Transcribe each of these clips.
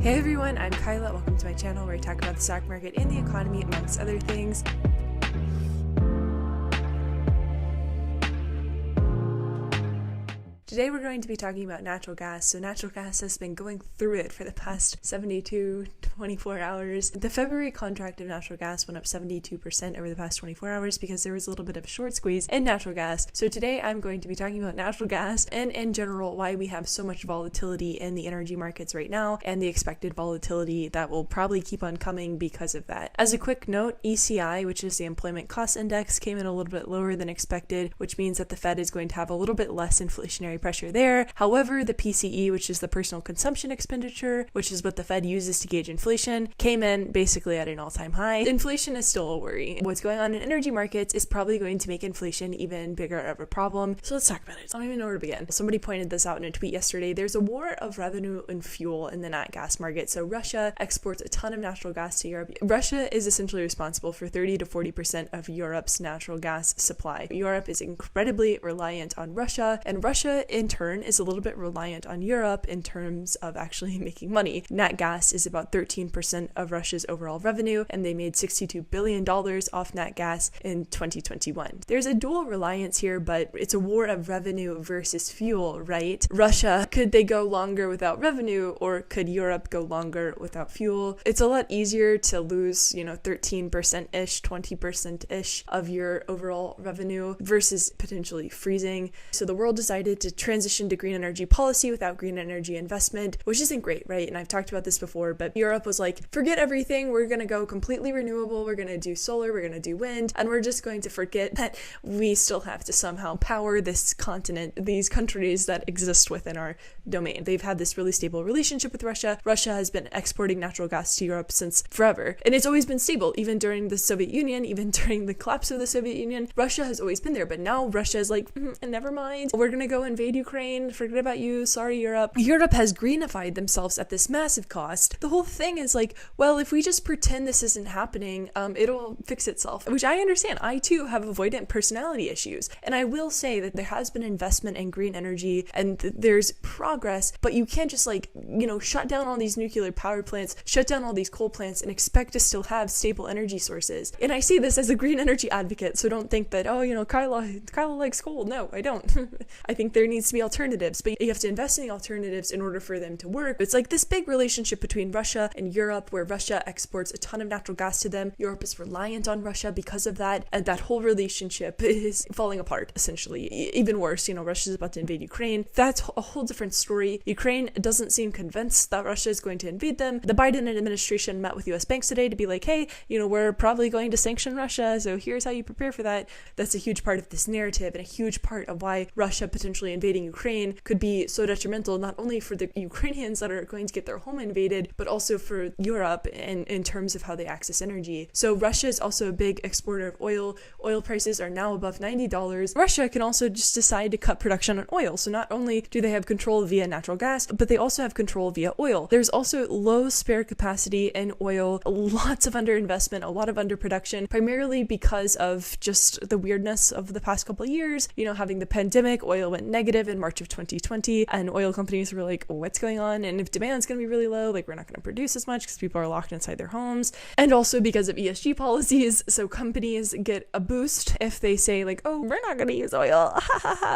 Hey everyone, I'm Kyla. Welcome to my channel where I talk about the stock market and the economy amongst other things. Today we're going to be talking about natural gas. So natural gas has been going through it for the past 24 hours. The February contract of natural gas went up 72% over the past 24 hours because there was a little bit of a short squeeze in natural gas. So today I'm going to be talking about natural gas and in general why we have so much volatility in the energy markets right now and the expected volatility that will probably keep on coming because of that. As a quick note, ECI, which is the Employment Cost Index, came in a little bit lower than expected, which means that the Fed is going to have a little bit less inflationary pressure there. However, the PCE, which is the personal consumption expenditure, which is what the Fed uses to gauge inflation, came in basically at an all-time high. Inflation is still a worry. What's going on in energy markets is probably going to make inflation even bigger of a problem. So let's talk about it. I don't even know where to begin. Somebody pointed this out in a tweet yesterday. There's a war of revenue and fuel in the nat gas market. So Russia exports a ton of natural gas to Europe. Russia is essentially responsible for 30 to 40% of Europe's natural gas supply. Europe is incredibly reliant on Russia, and Russia in turn is a little bit reliant on Europe in terms of actually making money. Nat gas is about 13% of Russia's overall revenue, and they made $62 billion off nat gas in 2021. There's a dual reliance here, but it's a war of revenue versus fuel, right? Russia, could they go longer without revenue, or could Europe go longer without fuel? It's a lot easier to lose, 13%-ish, 20%-ish of your overall revenue versus potentially freezing. So the world decided to transition to green energy policy without green energy investment, which isn't great, right? And I've talked about this before, but Europe was like, forget everything, we're going to go completely renewable, we're going to do solar, we're going to do wind, and we're just going to forget that we still have to somehow power this continent, these countries that exist within our domain. They've had this really stable relationship with Russia. Russia has been exporting natural gas to Europe since forever, and it's always been stable, even during the Soviet Union, even during the collapse of the Soviet Union. Russia has always been there, but now Russia is like, never mind, we're going to go invade Ukraine, forget about you, sorry Europe. Europe has greenified themselves at this massive cost. The whole thing is like, well, if we just pretend this isn't happening, it'll fix itself, which I understand. I too have avoidant personality issues, and I will say that there has been investment in green energy and there's progress, but you can't just shut down all these nuclear power plants, shut down all these coal plants and expect to still have stable energy sources. And I say this as a green energy advocate, so don't think that, Kyla likes coal. No, I don't. I think there needs to be alternatives, but you have to invest in the alternatives in order for them to work. It's like this big relationship between Russia and Europe where Russia exports a ton of natural gas to them. Europe is reliant on Russia because of that, and that whole relationship is falling apart, essentially. Even worse, Russia's about to invade Ukraine. That's a whole different story. Ukraine doesn't seem convinced that Russia is going to invade them. The Biden administration met with US banks today to be like, hey, we're probably going to sanction Russia, so here's how you prepare for that. That's a huge part of this narrative and a huge part of why Russia potentially invading Ukraine could be so detrimental, not only for the Ukrainians that are going to get their home invaded, but also for Europe in terms of how they access energy. So Russia is also a big exporter of oil. Oil prices are now above $90. Russia can also just decide to cut production on oil. So not only do they have control via natural gas, but they also have control via oil. There's also low spare capacity in oil, lots of underinvestment, a lot of underproduction, primarily because of just the weirdness of the past couple of years. Having the pandemic, oil went negative in March of 2020, and oil companies were like, what's going on? And if demand's going to be really low, we're not going to produce as much because people are locked inside their homes. And also because of ESG policies, so companies get a boost if they say we're not going to use oil.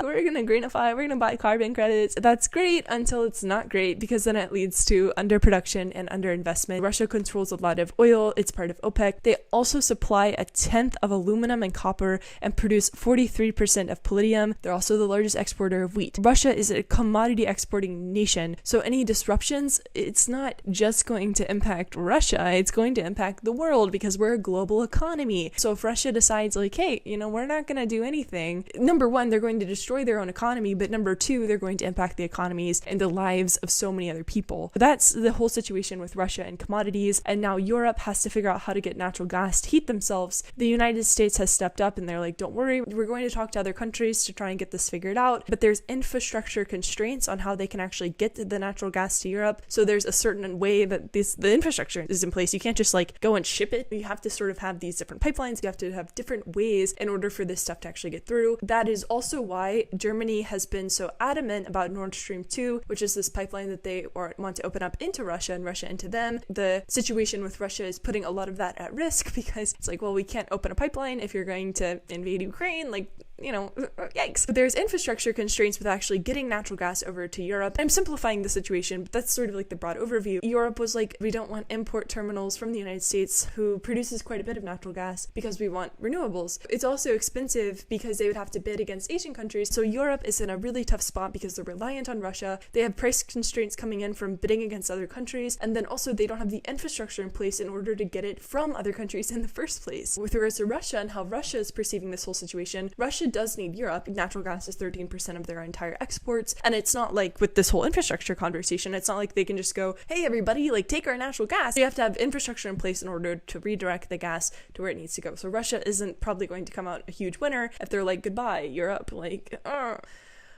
We're going to greenify, we're going to buy carbon credits. That's great until it's not great, because then it leads to underproduction and underinvestment. Russia controls a lot of oil. It's part of OPEC. They also supply 1/10 of aluminum and copper and produce 43% of palladium. They're also the largest exporter of wheat. Russia is a commodity exporting nation, so any disruptions, it's not just going to impact Russia, it's going to impact the world because we're a global economy. So if Russia decides hey, we're not going to do anything, number one, they're going to destroy their own economy, but number two, they're going to impact the economies and the lives of so many other people. That's the whole situation with Russia and commodities, and now Europe has to figure out how to get natural gas to heat themselves. The United States has stepped up and they're like, don't worry, we're going to talk to other countries to try and get this figured out, but there's there's infrastructure constraints on how they can actually get the natural gas to Europe. So there's a certain way that the infrastructure is in place. You can't just like go and ship it. You have to sort of have these different pipelines. You have to have different ways in order for this stuff to actually get through. That is also why Germany has been so adamant about Nord Stream 2, which is this pipeline that they want to open up into Russia and Russia into them. The situation with Russia is putting a lot of that at risk because it's like, well, we can't open a pipeline if you're going to invade Ukraine. Like, you know, yikes. But there's infrastructure constraints with actually getting natural gas over to Europe. I'm simplifying the situation, but that's sort of like the broad overview. Europe was like, we don't want import terminals from the United States, who produces quite a bit of natural gas, because we want renewables. It's also expensive because they would have to bid against Asian countries. So Europe is in a really tough spot because they're reliant on Russia. They have price constraints coming in from bidding against other countries. And then also they don't have the infrastructure in place in order to get it from other countries in the first place. With regards to Russia and how Russia is perceiving this whole situation, Russia does need Europe. Natural gas is 13% of their entire exports. And it's not like with this whole infrastructure conversation, it's not like they can just go, hey, everybody, like take our natural gas. You have to have infrastructure in place in order to redirect the gas to where it needs to go. So Russia isn't probably going to come out a huge winner if they're like, goodbye, Europe. Like,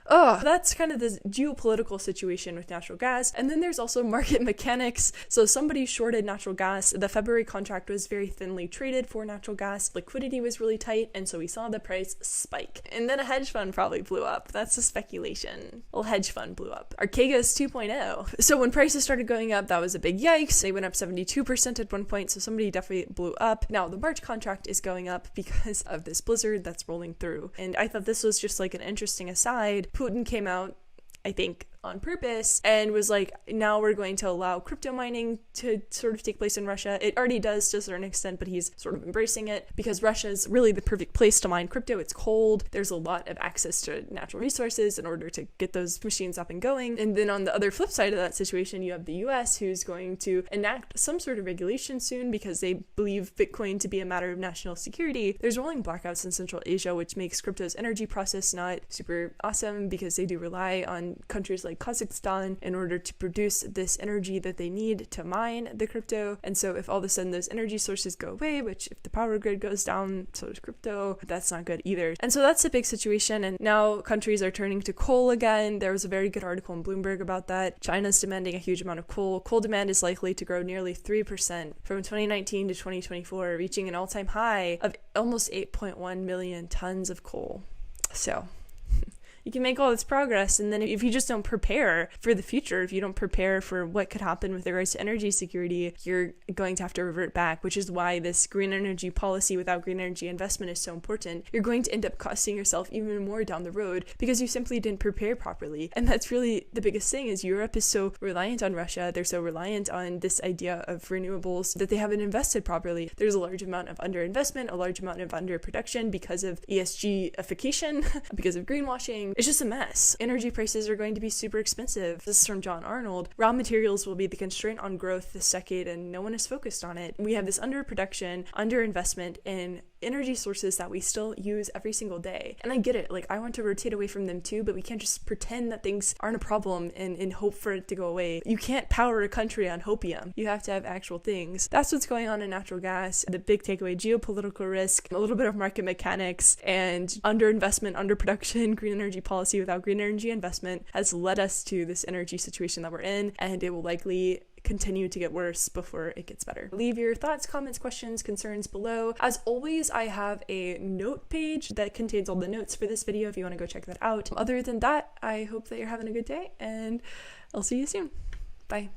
that's kind of the geopolitical situation with natural gas. And then there's also market mechanics. So somebody shorted natural gas. The February contract was very thinly traded for natural gas. Liquidity was really tight, and so we saw the price spike. And then a hedge fund probably blew up. That's a speculation. A little hedge fund blew up. Archegos 2.0. So when prices started going up, that was a big yikes. They went up 72% at one point, so somebody definitely blew up. Now the March contract is going up because of this blizzard that's rolling through. And I thought this was just like an interesting aside. Putin came out, I think, on purpose and was like, now we're going to allow crypto mining to sort of take place in Russia. It already does to a certain extent, but he's sort of embracing it because Russia is really the perfect place to mine crypto. It's cold. There's a lot of access to natural resources in order to get those machines up and going. And then on the other flip side of that situation, you have the US, who's going to enact some sort of regulation soon because they believe Bitcoin to be a matter of national security. There's rolling blackouts in Central Asia, which makes crypto's energy process not super awesome because they do rely on countries like Kazakhstan in order to produce this energy that they need to mine the crypto. And so if all of a sudden those energy sources go away, which if the power grid goes down, so does crypto, that's not good either. And so that's a big situation. And now countries are turning to coal again. There was a very good article in Bloomberg about that. China's demanding a huge amount of coal. Coal demand is likely to grow nearly 3% from 2019 to 2024, reaching an all-time high of almost 8.1 million tons of coal. So you can make all this progress, and then if you just don't prepare for the future, if you don't prepare for what could happen with regards to energy security, you're going to have to revert back, which is why this green energy policy without green energy investment is so important. You're going to end up costing yourself even more down the road because you simply didn't prepare properly. And that's really the biggest thing, is Europe is so reliant on Russia. They're so reliant on this idea of renewables that they haven't invested properly. There's a large amount of underinvestment, a large amount of underproduction because of ESG-ification, because of greenwashing. It's just a mess. Energy prices are going to be super expensive. This is from John Arnold. Raw materials will be the constraint on growth this decade, and no one is focused on it. We have this underproduction, underinvestment in energy sources that we still use every single day. And I get it. Like, I want to rotate away from them too, but we can't just pretend that things aren't a problem and hope for it to go away. You can't power a country on hopium. You have to have actual things. That's what's going on in natural gas. The big takeaway: geopolitical risk, a little bit of market mechanics, and underinvestment, underproduction. Green energy policy without green energy investment has led us to this energy situation that we're in, and it will likely continue to get worse before it gets better. Leave your thoughts, comments, questions, concerns below. As always, I have a note page that contains all the notes for this video if you want to go check that out. Other than that, I hope that you're having a good day, and I'll see you soon. Bye.